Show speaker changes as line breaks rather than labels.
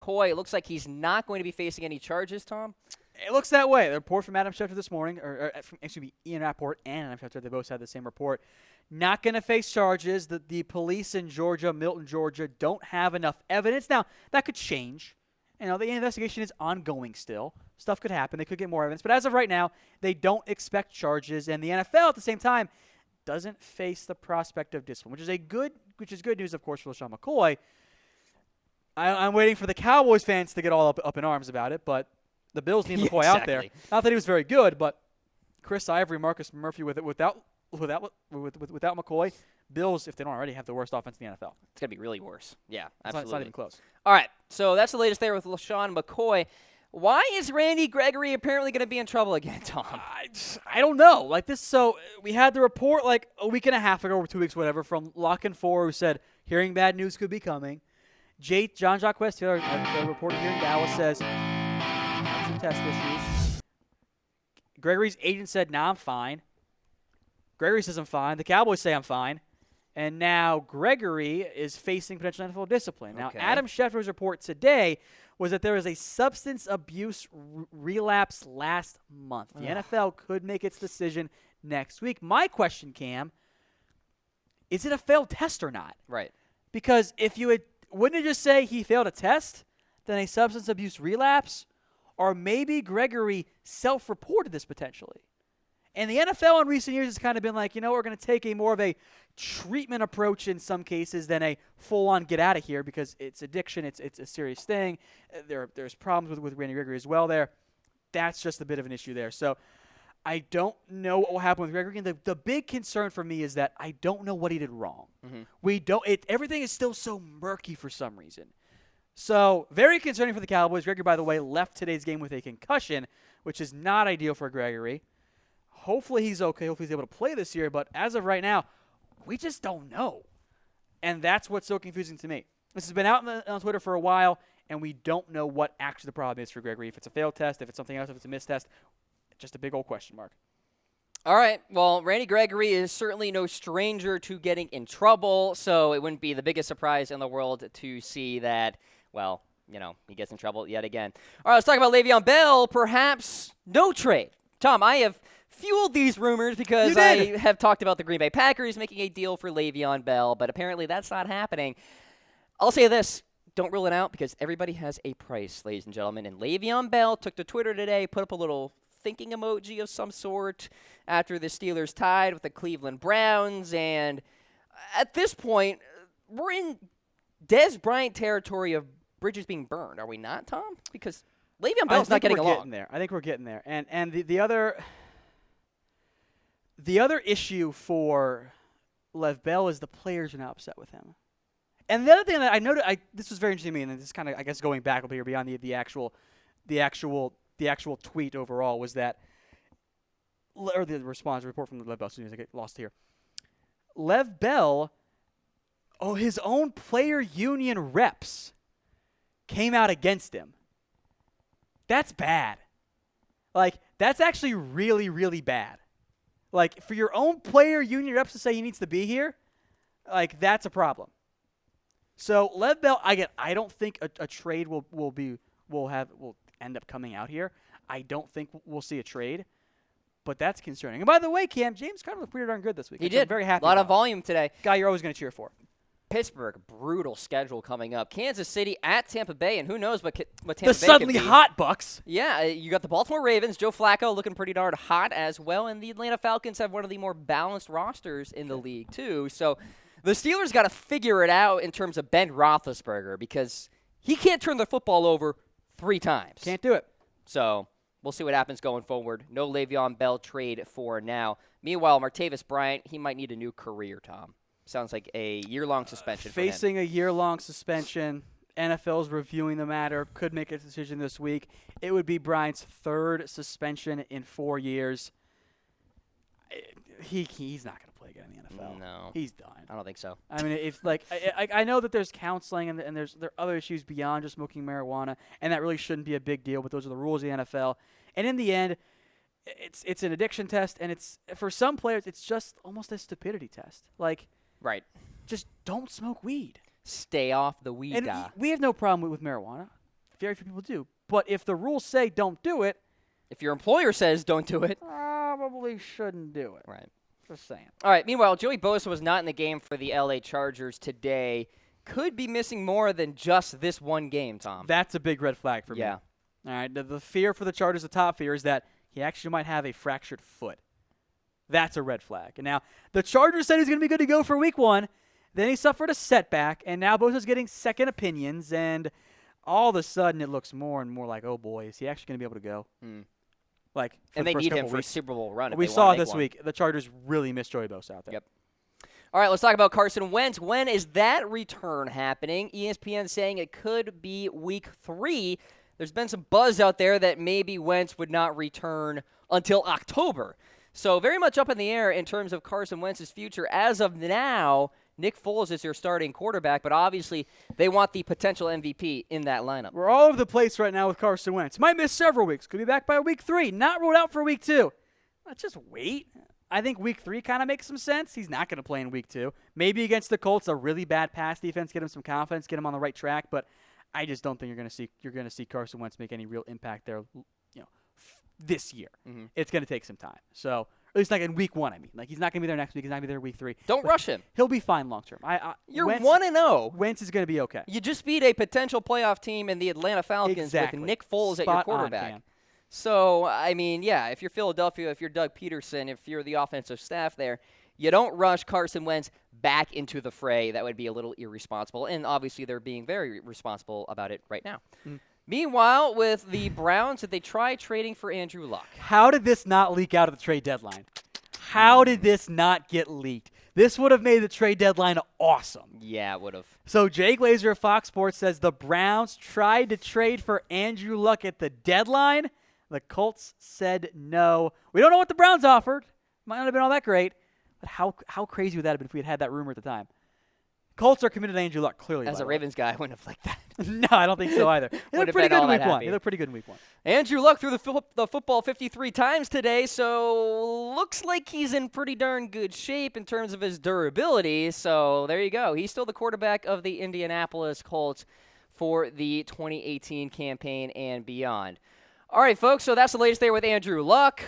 McCoy. It looks like he's not going to be facing any charges, Tom.
It looks that way. The report from Adam Schefter this morning, Ian Rappaport and Adam Schefter, they both had the same report. Not going to face charges. The police in Georgia, Milton, Georgia, don't have enough evidence. Now, that could change. The investigation is ongoing still. Stuff could happen. They could get more evidence. But as of right now, they don't expect charges. And the NFL, at the same time, doesn't face the prospect of discipline, which is good news, of course, for LeSean McCoy. I'm waiting for the Cowboys fans to get all up in arms about it, but the Bills need McCoy out there. Not that he was very good, but Chris Ivory, Marcus Murphy without McCoy, Bills, if they don't already, have the worst offense in the NFL.
It's going to be really worse. Yeah, absolutely.
It's not even close.
All right, so that's the latest there with LeSean McCoy. Why is Randy Gregory apparently going to be in trouble again, Tom?
I don't know. So we had the report a week and a half ago or 2 weeks, whatever, from Lock and Four, who said hearing bad news could be coming. John Jacques Taylor, the reporter here in Dallas, says some test issues. Gregory's agent said, "Nah, I'm fine." Gregory says, "I'm fine." The Cowboys say, "I'm fine." And now Gregory is facing potential NFL discipline. Now, Adam Schefter's report today was that there was a substance abuse relapse last month. The NFL could make its decision next week. My question, Cam, is it a failed test or not?
Right.
Because wouldn't it just say he failed a test, then a substance abuse relapse? Or maybe Gregory self-reported this potentially. And the NFL in recent years has kind of been like, we're going to take more of a treatment approach in some cases than a full-on get out of here because it's addiction. It's a serious thing. There's problems with Randy Gregory as well there. That's just a bit of an issue there. So I don't know what will happen with Gregory. And the big concern for me is that I don't know what he did wrong. Mm-hmm. Everything is still so murky for some reason. So very concerning for the Cowboys. Gregory, by the way, left today's game with a concussion, which is not ideal for Gregory. Hopefully he's okay. Hopefully he's able to play this year. But as of right now, we just don't know. And that's what's so confusing to me. This has been out on Twitter for a while, and we don't know what actually the problem is for Gregory. If it's a failed test, if it's something else, if it's a missed test, just a big old question mark.
All right. Well, Randy Gregory is certainly no stranger to getting in trouble, so it wouldn't be the biggest surprise in the world to see that, he gets in trouble yet again. All right, let's talk about Le'Veon Bell. Perhaps no trade. Tom, I have fueled these rumors because I have talked about the Green Bay Packers making a deal for Le'Veon Bell, but apparently that's not happening. I'll say this. Don't rule it out because everybody has a price, ladies and gentlemen. And Le'Veon Bell took to Twitter today, put up a little thinking emoji of some sort after the Steelers tied with the Cleveland Browns. And at this point, we're in Dez Bryant territory of bridges being burned. Are we not, Tom? Because Le'Veon Bell's not getting along.
I think we're getting there. And the other issue for Lev Bell is the players are now upset with him. And the other thing that I noted, this was very interesting to me, and this is kind of, I guess, going back here beyond the actual tweet overall, was that, or the response report from Lev Bell, as soon as I get lost here. Lev Bell, his own player union reps came out against him. That's bad. That's actually really, really bad. For your own player union reps to say he needs to be here, that's a problem. So Lev Bell, I don't think a trade will end up coming out here. I don't think we'll see a trade, but that's concerning. And by the way, Cam, James Conner looked pretty darn good this week.
He did.
I'm very happy.
A lot of volume today.
Guy you're always going to cheer for.
Pittsburgh, brutal schedule coming up. Kansas City at Tampa Bay, and who knows what Tampa Bay
the suddenly
could be.
Hot Bucks.
Yeah, you got the Baltimore Ravens, Joe Flacco looking pretty darn hot as well, and the Atlanta Falcons have one of the more balanced rosters in the league too. So the Steelers got to figure it out in terms of Ben Roethlisberger because he can't turn the football over 3 times.
Can't do it.
So we'll see what happens going forward. No Le'Veon Bell trade for now. Meanwhile, Martavis Bryant, he might need a new career, Tom. Sounds like a year-long suspension for him.
Facing a year-long suspension. NFL's reviewing the matter. Could make a decision this week. It would be Bryant's 3rd suspension in 4 years. He's not going to play again in the NFL.
No.
He's done.
I don't think so.
I mean, if I know that there's counseling and there are other issues beyond just smoking marijuana, and that really shouldn't be a big deal, but those are the rules of the NFL. And in the end, it's an addiction test, and it's for some players, it's just almost a stupidity test.
Right.
Just don't smoke weed.
Stay off the weed.
And we have no problem with marijuana. very few people do. But if the rules say don't do it,
If your employer says don't do it.
probably shouldn't do it.
Right.
Just saying.
All right, meanwhile, Joey Bosa was not in the game for the LA Chargers today. Could be missing more than just this one game, Tom.
That's a big red flag for me.
Yeah.
All right. The fear for the Chargers, the top fear, is that he actually might have a fractured foot. That's a red flag. And now the Chargers said he's going to be good to go for week 1. Then he suffered a setback, and now Bosa's getting second opinions, and all of a sudden it looks more and more like, oh boy, is he actually going to be able to go? Like,
and
the
they
first
need him
couple
for a
weeks.
Super Bowl run.
We
if they
saw
wanna make
this
one.
week the Chargers really missed Joey Bosa out there.
Yep. All right, let's talk about Carson Wentz. When is that return happening? ESPN saying it could be week 3. There's been some buzz out there that maybe Wentz would not return until October. So very much up in the air in terms of Carson Wentz's future. As of now, Nick Foles is their starting quarterback, but obviously they want the potential MVP in that lineup.
We're all over the place right now with Carson Wentz. Might miss several weeks. Could be back by week 3. Not ruled out for week 2. Let's just wait. I think week 3 kind of makes some sense. He's not going to play in week 2. Maybe against the Colts, a really bad pass defense, get him some confidence, get him on the right track. But I just don't think you're going to see Carson Wentz make any real impact there, this year. It's going to take some time. So at least like in week 1. I mean, like he's not going to be there next week. He's not going to be there week 3.
Don't rush him.
He'll be fine long term.
You're
Wentz,
1-0.
Wentz is going to be okay.
You just beat a potential playoff team in the Atlanta Falcons with Nick Foles at your quarterback. So, I mean, yeah, if you're Philadelphia, if you're Doug Peterson, if you're the offensive staff there, you don't rush Carson Wentz back into the fray. That would be a little irresponsible. And obviously they're being very responsible about it right now. Meanwhile, with the Browns, did they try trading for Andrew Luck?
How did this not leak out of the trade deadline? How did this not get leaked? This would have made the trade deadline awesome.
Yeah, it would have.
So Jay Glazer of Fox Sports says the Browns tried to trade for Andrew Luck at the deadline. The Colts said no. We don't know what the Browns offered. Might not have been all that great. But how crazy would that have been if we had had that rumor at the time? Colts are committed to Andrew Luck, clearly.
As a Ravens guy, I wouldn't have liked that.
No, I don't think so either. He looked pretty good in week 1. He looked pretty good in week 1.
Andrew Luck threw the football 53 times today, so looks like he's in pretty darn good shape in terms of his durability. So there you go. He's still the quarterback of the Indianapolis Colts for the 2018 campaign and beyond. All right, folks, so that's the latest there with Andrew Luck.